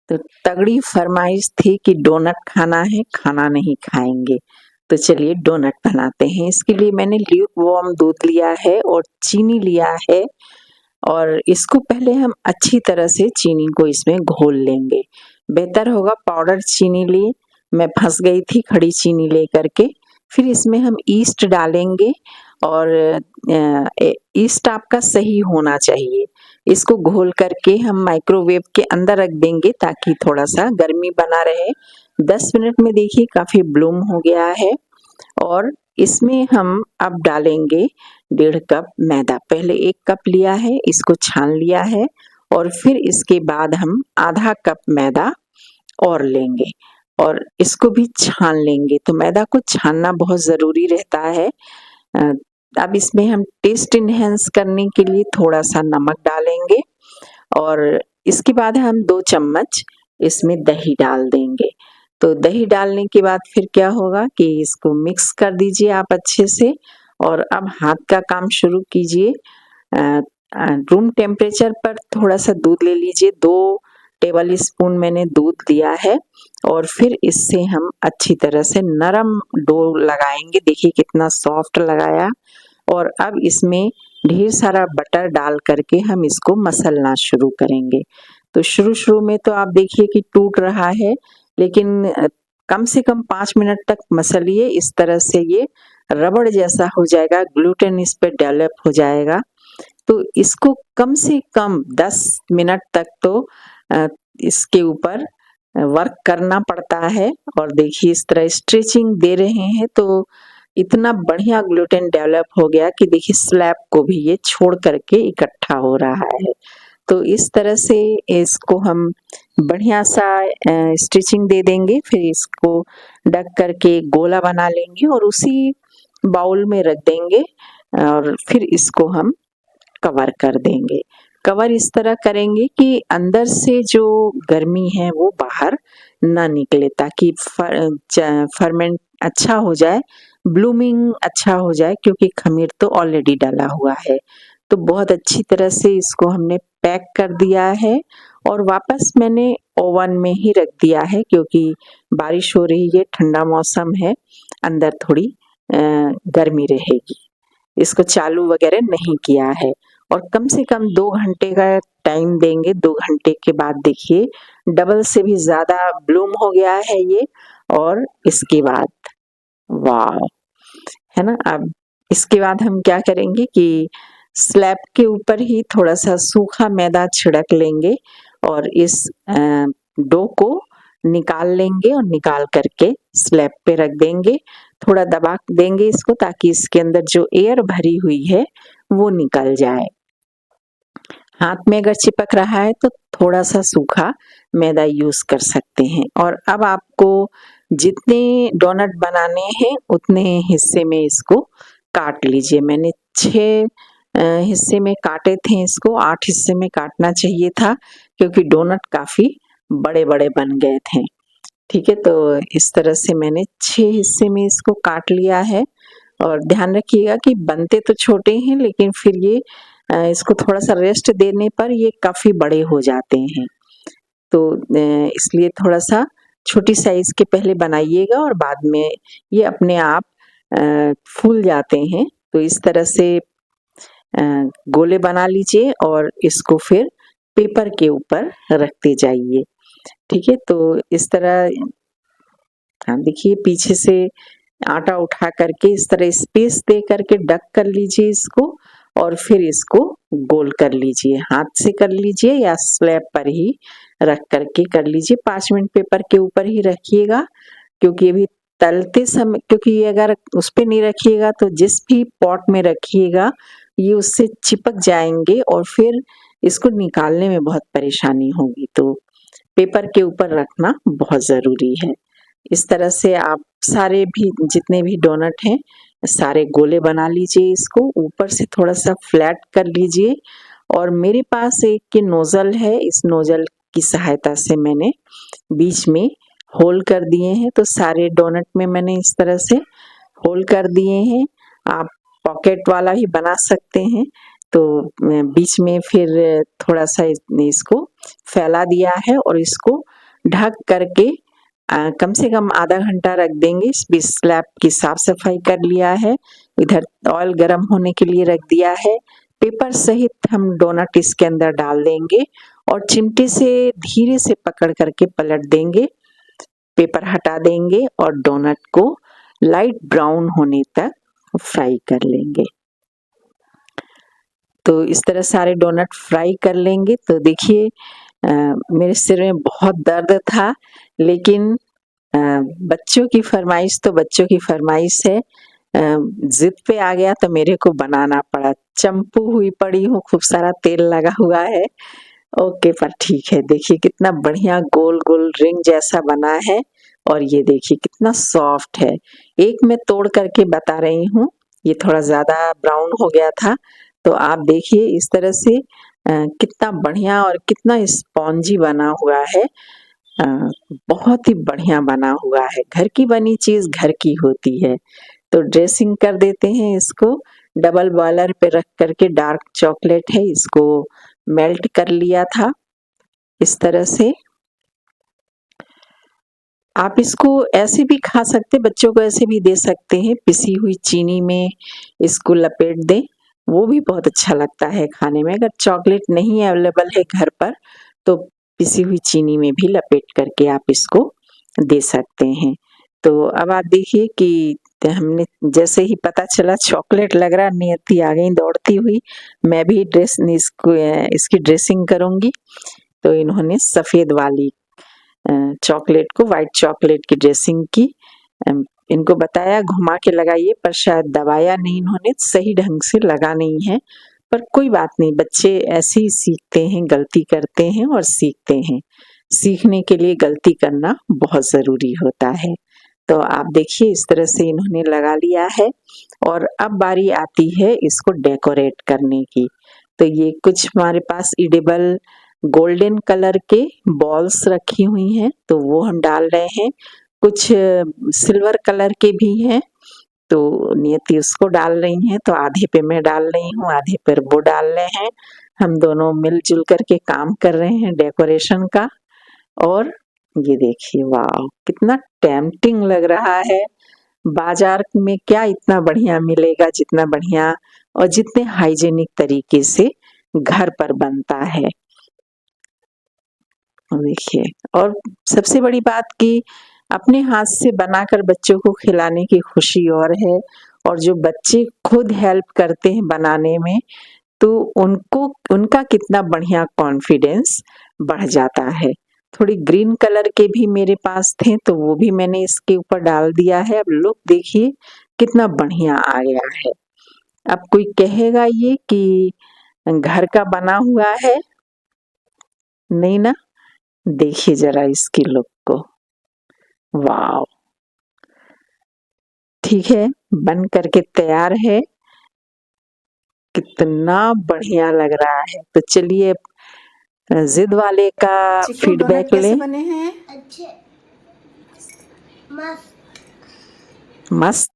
तो तगड़ी फरमाइश थी कि डोनट खाना है, खाना नहीं खाएंगे। तो चलिए डोनट बनाते हैं। इसके लिए मैंने ल्यूक वार्म दूध लिया है और चीनी लिया है और इसको पहले हम अच्छी तरह से चीनी को इसमें घोल लेंगे। बेहतर होगा पाउडर चीनी लिए, मैं फंस गई थी खड़ी चीनी लेकर के। फिर इसमें हम ईस्ट डालेंगे और ईस्ट आपका सही होना चाहिए। इसको घोल करके हम माइक्रोवेव के अंदर रख देंगे ताकि थोड़ा सा गर्मी बना रहे। 10 मिनट में देखिए काफ़ी ब्लूम हो गया है और इसमें हम अब डालेंगे 1.5 कप मैदा। पहले 1 कप लिया है, इसको छान लिया है और फिर इसके बाद हम आधा कप मैदा और लेंगे और इसको भी छान लेंगे। तो मैदा को छानना बहुत ज़रूरी रहता है। अब इसमें हम टेस्ट इन्हेंस करने के लिए थोड़ा-सा नमक डालेंगे और इसके बाद हम 2 चम्मच इसमें दही डाल देंगे। तो दही डालने के बाद फिर क्या होगा कि इसको मिक्स कर दीजिए आप अच्छे से और अब हाथ का काम शुरू कीजिए। रूम टेम्परेचर पर थोड़ा-सा दूध ले लीजिए, 2 टेबल स्पून मैंने दूध लिया है और फिर इससे हम अच्छी तरह से नरम डो लगाएँगे। देखिए कितना सॉफ्ट लगाया और अब इसमें ढेर सारा बटर डाल करके हम इसको मसलना शुरू करेंगे। तो शुरू-शुरू में तो आप देखिए कि टूट रहा है, लेकिन कम से कम 5 मिनट तक मसलिए, इस तरह से ये रबड़ जैसा हो जाएगा, ग्लूटेन इस पे डेवलप हो जाएगा। तो इसको कम से कम 10 मिनट तक तो इसके ऊपर वर्क करना पड़ता है और देखिए इस तरह स्ट्रेचिंग दे रहे हैं तो इतना बढ़िया ग्लूटेन डेवलप हो गया कि देखिए स्लैब को भी ये छोड़ करके इकट्ठा हो रहा है। तो इस तरह से इसको हम बढ़िया सा स्टिचिंग दे देंगे, फिर इसको ढक करके गोला बना लेंगे और उसी बाउल में रख देंगे और फिर इसको हम कवर कर देंगे। कवर इस तरह करेंगे कि अंदर से जो गर्मी है वो बाहर ना निकले ताकि फर्मेंट अच्छा हो जाए, ब्लूमिंग अच्छा हो जाए क्योंकि खमीर तो ऑलरेडी डला हुआ है। तो बहुत अच्छी तरह से इसको हमने पैक कर दिया है और वापस मैंने ओवन में ही रख दिया है क्योंकि बारिश हो रही है, ठंडा मौसम है, अंदर थोड़ी गर्मी रहेगी। इसको चालू वगैरह नहीं किया है और कम से कम 2 घंटे का टाइम देंगे। 2 घंटे के बाद देखिए डबल से भी ज़्यादा ब्लूम हो गया है ये और इसके बाद वाव! है ना? अब इसके बाद हम क्या करेंगे कि स्लैब के ऊपर ही थोड़ा-सा सूखा मैदा छिड़क लेंगे और इस डो को निकाल लेंगे और निकाल करके स्लैब पे रख देंगे। थोड़ा दबा देंगे इसको ताकि इसके अंदर जो एयर भरी हुई है वो निकल जाए। हाथ में अगर चिपक रहा है तो थोड़ा-सा सूखा मैदा यूज़ कर सकते हैं और अब आपको जितने डोनट बनाने हैं उतने हिस्से में इसको काट लीजिए। मैंने 6 हिस्से में काटे थे इसको, 8 हिस्से में काटना चाहिए था क्योंकि डोनट काफ़ी बड़े-बड़े बन गए थे। ठीक है, तो इस तरह से मैंने 6 हिस्से में इसको काट लिया है और ध्यान रखिएगा कि बनते तो छोटे हैं लेकिन फिर ये इसको थोड़ा-सा रेस्ट देने पर ये काफ़ी बड़े हो जाते हैं। तो इसलिए थोड़ा-सा छोटी साइज़ के पहले बनाइएगा और बाद में ये अपने आप फूल जाते हैं। तो इस तरह से गोले बना लीजिए और इसको फिर पेपर के ऊपर रखते जाइए। ठीक है, तो इस तरह हाँ, देखिए पीछे से आटा उठा करके इस तरह स्पेस दे करके डक कर लीजिए इसको और फिर इसको गोल कर लीजिए। हाथ से कर लीजिए या स्लैब पर ही रख करके कर लीजिए। 5 मिनट पेपर के ऊपर ही रखिएगा क्योंकि अभी तलते समय क्योंकि ये अगर उस पे नहीं रखिएगा तो जिस भी पॉट में रखिएगा ये उससे चिपक जाएँगे और फिर इसको निकालने में बहुत परेशानी होगी। तो पेपर के ऊपर रखना बहुत ज़रूरी है। इस तरह से आप सारे भी जितने भी डोनट हैं सारे गोले बना लीजिए इसको ऊपर से थोड़ा-सा फ्लैट कर लीजिए और मेरे पास एक के नोज़ल है, इस नोज़ल की सहायता से मैंने बीच में होल कर दिए हैं। तो सारे डोनट में मैंने इस तरह से होल कर दिए हैं। आप पॉकेट वाला भी बना सकते हैं। तो बीच में फिर थोड़ा-सा इसको फैला दिया है और इसको ढक करके कम से कम आधा घंटा रख देंगे। इस स्लैब की साफ सफाई कर लिया है, इधर ऑयल गर्म होने के लिए रख दिया है। पेपर सहित हम डोनट इसके अंदर डाल देंगे और चिमटे से धीरे से पकड़ करके पलट देंगे, पेपर हटा देंगे और डोनट को लाइट ब्राउन होने तक फ्राई कर लेंगे। तो इस तरह सारे डोनट फ्राई कर लेंगे। तो देखिए मेरे सिर में बहुत दर्द था, लेकिन बच्चों की फरमाइश तो बच्चों की फरमाइश है, जिद पे आ गया तो मेरे को बनाना पड़ा। चंपू हुई पड़ी हूँ, खूब सारा तेल लगा हुआ है। ओके, पर ठीक है। देखिए कितना बढ़िया गोल गोल रिंग जैसा बना है और ये देखिए कितना सॉफ्ट है। एक मैं तोड़ करके बता रही हूँ, ये थोड़ा ज़्यादा ब्राउन हो गया था। तो आप देखिए इस तरह से कितना बढ़िया और कितना स्पॉन्जी बना हुआ है। बहुत ही बढ़िया बना हुआ है। घर की बनी चीज़ घर की होती है। तो ड्रेसिंग कर देते हैं इसको। डबल बॉयलर पे रख करके डार्क चॉकलेट है, इसको मेल्ट कर लिया था इस तरह से। आप इसको ऐसे भी खा सकते, बच्चों को ऐसे भी दे सकते हैं, पिसी हुई चीनी में इसको लपेट दें, वो भी बहुत अच्छा लगता है खाने में। अगर चॉकलेट नहीं अवेलेबल है घर पर तो पिसी हुई चीनी में भी लपेट करके आप इसको दे सकते हैं। तो अब आप देखिए कि हमने जैसे ही पता चला चॉकलेट लग रहा, नियति आ गई दौड़ती हुई, मैं भी इसकी ड्रेसिंग करूंगी। तो इन्होंने सफेद वाली चॉकलेट को व्हाइट चॉकलेट की ड्रेसिंग की। इनको बताया घुमा के लगाइए, पर शायद दबाया नहीं इन्होंने, सही ढंग से लगा नहीं है। पर कोई बात नहीं, बच्चे ऐसे ही सीखते हैं, गलती करते हैं और सीखते हैं। सीखने के लिए गलती करना बहुत ज़रूरी होता है। तो आप देखिए इस तरह से इन्होंने लगा लिया है और अब बारी आती है इसको डेकोरेट करने की। तो ये कुछ हमारे पास एडिबल गोल्डन कलर के बॉल्स रखी हुई हैं, तो वो हम डाल रहे हैं। कुछ सिल्वर कलर के भी हैं, तो नियति उसको डाल रही हैं, तो आधे पे मैं डाल रही हूँ, आधे पर वो डाल रहे हैं। हम दोनों मिलजुल करके काम कर रहे हैं डेकोरेशन का। और ये देखिए, वाह कितना टेम्पटिंग लग रहा है। बाजार में क्या इतना बढ़िया मिलेगा, जितना बढ़िया और जितने हाइजीनिक तरीके से घर पर बनता है। देखिए, और सबसे बड़ी बात कि अपने हाथ से बनाकर बच्चों को खिलाने की खुशी और है, और जो बच्चे खुद हेल्प करते हैं बनाने में, तो उनको उनका कितना बढ़िया कॉन्फिडेंस बढ़ जाता है। थोड़ी ग्रीन कलर के भी मेरे पास थे, तो वो भी मैंने इसके ऊपर डाल दिया है। अब लुक देखिए कितना बढ़िया आ गया है। अब कोई कहेगा ये कि घर का बना हुआ है, नहीं ना। देखिए जरा इसकी लुक को, वाव। ठीक है, बन करके तैयार है, कितना बढ़िया लग रहा है। तो चलिए जिद वाले का फीडबैक कैसे लें। बने हैं? अच्छे, मस्त। मस्त।